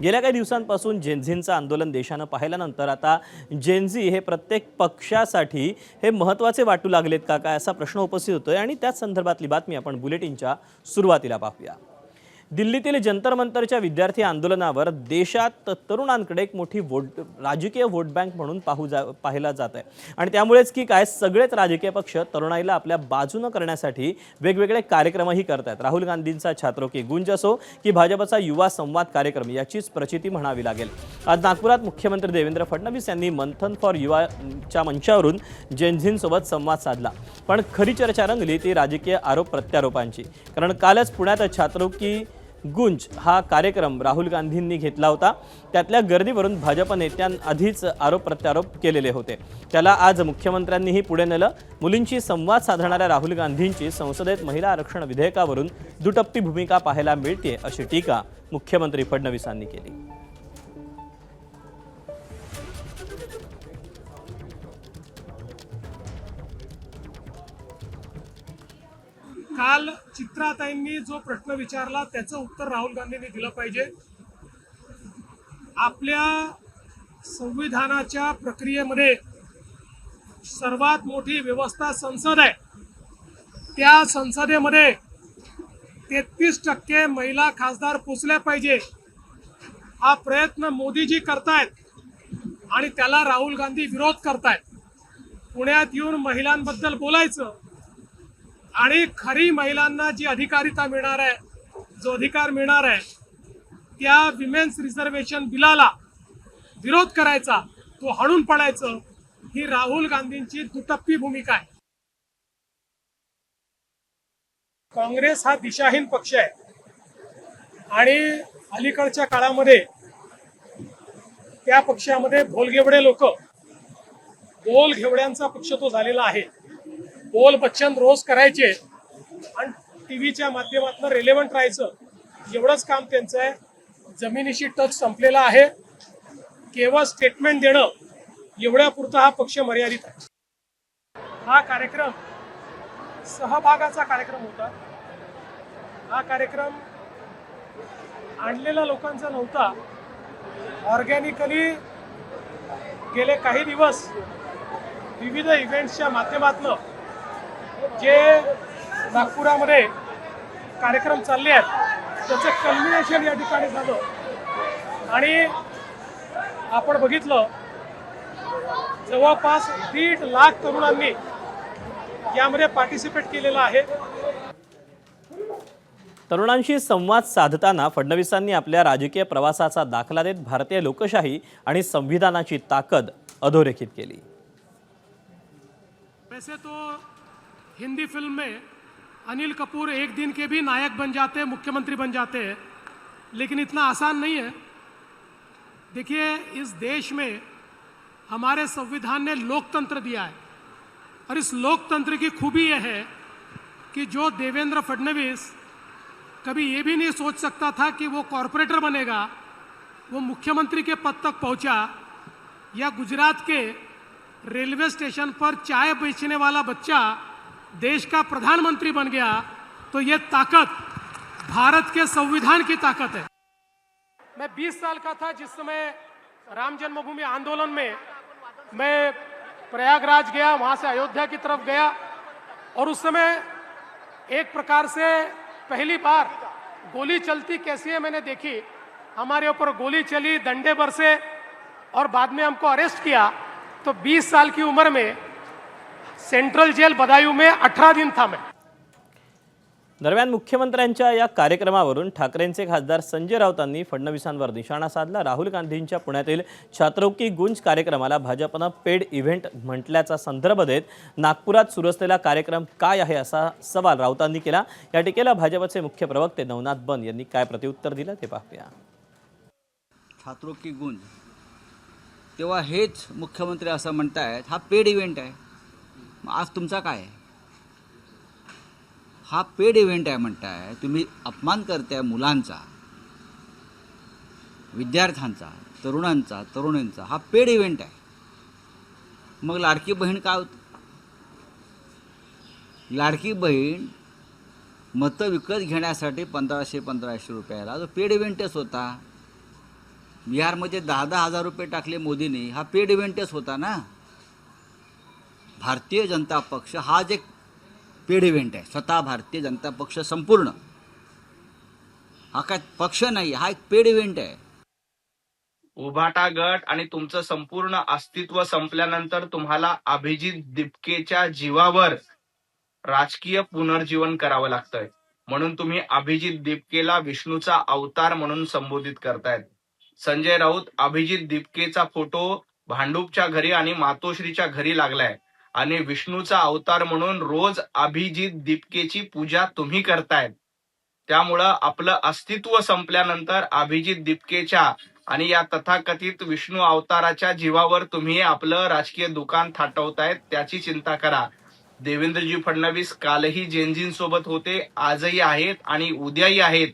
गेल्या काही दिवसांपासून जेनझींचं आंदोलन देशानं पाहिल्यानंतर आता जेनझी हे प्रत्येक पक्षासाठी हे महत्त्वाचे वाटू लागलेत का काय असा प्रश्न उपस्थित होतोय आणि त्याच संदर्भातली बातमी आपण बुलेटिनच्या सुरुवातीला पाहूया। दिल्लीतील जंतर मंतरच्या विद्यार्थी आंदोलनावर देशात तरुणांकडे एक मोठी राजकीय वोट बँक म्हणून पाहिला जात आहे आणि त्यामुळेच की काय सगळेच राजकीय पक्ष तरुणाईला आपल्या बाजूने करण्यासाठी वेगवेगळे कार्यक्रमही करतात। राहुल गांधींचा छात्रों की गूंज असो की भाजपचा युवा संवाद कार्यक्रम याचीच प्रचिती म्हणावी लागेल। आज नागपुरात मुख्यमंत्री देवेंद्र फडणवीस यांनी मंथन फॉर युवाच्या मंचावरून जेनझींसोबत संवाद साधला, पण खरी चर्चा रंगली ती राजकीय आरोप प्रत्यारोपांची। कारण कालच पुण्यात छात्रों की गुंज हा कार्यक्रम राहुल गांधींनी घेतला होता। त्यातल्या गर्दीवरून भाजप नेत्यांआधीच आरोप प्रत्यारोप केलेले होते। त्याला आज मुख्यमंत्र्यांनीही पुढे नेलं। मुलींशी संवाद साधणाऱ्या राहुल गांधींची संसदेत महिला आरक्षण विधेयकावरून दुटप्पी भूमिका पाहायला मिळते अशी टीका मुख्यमंत्री फडणवीसांनी केली। काल चित्राताईंनी जो प्रश्न विचारला त्याचं उत्तर राहुल गांधींनी दिलं पाहिजे। आपल्या संविधानाच्या प्रक्रियेमध्ये सर्वात मोठी व्यवस्था संसद आहे। त्या संसदेमध्ये 33% महिला खासदार पोचल्या पाहिजे हा प्रयत्न मोदीजी करतायत आणि त्याला राहुल गांधी विरोध करतायत। पुण्यात येऊन महिलांबद्दल बोलायचं आणि खरी महिलांना जी अधिकारिता मिळणार आहे, जो अधिकार मिळणार आहे त्या विमेन्स रिझर्वेशन बिलाला विरोध करायचा, तो हाणून पडायचं, ही राहुल गांधींची दुटप्पी भूमिका आहे। काँग्रेस हा दिशाहीन पक्ष आहे आणि अलीकडच्या काळामध्ये त्या पक्षामध्ये भोलगेवडे लोक, बोल घेवड्यांचा पक्ष तो झालेला आहे। बोल बच्चन रोज करायचे आणि टीव्हीच्या माध्यमातून रेलेव्हंट राहायचं, एवढंच काम त्यांचं आहे। जमिनीशी टच संपलेला आहे। केवळ स्टेटमेंट देणं एवढ्यापुरता हा पक्ष मर्यादित आहे। हा कार्यक्रम सहभागाचा कार्यक्रम होता। हा कार्यक्रम आणलेल्या लोकांचा नव्हता। ऑर्गॅनिकली गेले काही दिवस विविध इव्हेंट्सच्या माध्यमातून जे नागपुरामध्ये कार्यक्रम चालले आहेत त्याचं कल्मिनेशन या ठिकाणी झालं आणि आपण बघितलं जवळपास 1.5 लाख तरुणांनी यामध्ये पार्टिसिपेट केलेलं आहे। तरुणांशी संवाद साधताना फडणवीसांनी आपल्या राजकीय प्रवासाचा दाखला देत भारतीय लोकशाही आणि संविधानाची ताकद अधोरेखित केली। वैसे तो हिंदी फिल्म में अनिल कपूर एक दिन के भी नायक बन जाते, मुख्यमंत्री बन जाते हैं, लेकिन इतना आसान नहीं है। देखिए, इस देश में हमारे संविधान ने लोकतंत्र दिया है और इस लोकतंत्र की खूबी यह है कि जो देवेंद्र फडणवीस कभी ये भी नहीं सोच सकता था कि वो कॉरपोरेटर बनेगा, वो मुख्यमंत्री के पद तक पहुंचा, या गुजरात के रेलवे स्टेशन पर चाय बेचने वाला बच्चा देश का प्रधानमंत्री बन गया, तो ये ताकत भारत के संविधान की ताकत है। मैं 20 साल का था जिस समय राम जन्मभूमि आंदोलन में मैं प्रयागराज गया, वहां से अयोध्या की तरफ गया और उस समय एक प्रकार से पहली बार गोली चलती कैसी है मैंने देखी। हमारे ऊपर गोली चली, डंडे बरसे और बाद में हमको अरेस्ट किया। तो 20 साल की उम्र में सेंट्रल जेल बदायूं में 18 दिन था मैं। दरम्यान मुख्यमंत्र्यांच्या या कार्यक्रमावरून ठाकरेंचे खासदार संजय राऊतांनी फडणवीसांवर निशाणा साधला। राहुल गांधींच्या पुण्यातील छात्रों की गुंज कार्यक्रमाला भाजपनं पेड इव्हेंट म्हटल्याचा संदर्भ देत नागपुरात सुरू असलेला कार्यक्रम काय आहे असा सवाल राऊतांनी केला। या टीकेला भाजपचे मुख्य प्रवक्ते नवनाथ बन यांनी काय प्रत्युत्तर दिलं ते पाहूया। छात्रों की गुंज तेव्हा हेच मुख्यमंत्री असं म्हणतायत हा पेड इव्हेंट आहे। आज तुमचा काय आहे? हा पेड इव्हेंट आहे म्हणताय तुम्ही, अपमान करताय मुलांचा, विद्यार्थ्यांचा, तरुणांचा, तरुणींचा। हा पेड इव्हेंट आहे। मग लाडकी बहीण काय होतं? लाडकी बहीण मतं विकत घेण्यासाठी 1500 रुपयाला जो पेड इव्हेंटच होता। बिहारमध्ये 10,000 रुपये टाकले मोदींनी, हा पेड इव्हेंटच होता ना. भारतीय जनता पक्ष हा जे पेड इव्हेंट आहे, स्वतः भारतीय जनता पक्ष संपूर्ण हा काय पक्ष नाही, हा एक पेड इव्हेंट आहे. उभाटा गट आणि तुमचं संपूर्ण अस्तित्व संपल्यानंतर तुम्हाला अभिजित दिपकेच्या जीवावर राजकीय पुनर्जीवन करावं लागतंय. म्हणून तुम्ही अभिजित दिपकेला विष्णूचा अवतार म्हणून संबोधित करतायत. संजय राऊत, अभिजित दिपकेचा फोटो भांडूपच्या घरी आणि मातोश्रीच्या घरी लागलाय आणि विष्णूचा अवतार म्हणून रोज अभिजित दिपकेची पूजा तुम्ही करतायत. त्यामुळं आपलं अस्तित्व संपल्यानंतर अभिजित दिपकेच्या आणि या तथाकथित विष्णू अवताराच्या जीवावर तुम्ही आपलं राजकीय दुकान थाटवतायत, त्याची चिंता करा. देवेंद्रजी फडणवीस कालही जेनझींसोबत होते, आजही आहेत आणि उद्याही आहेत.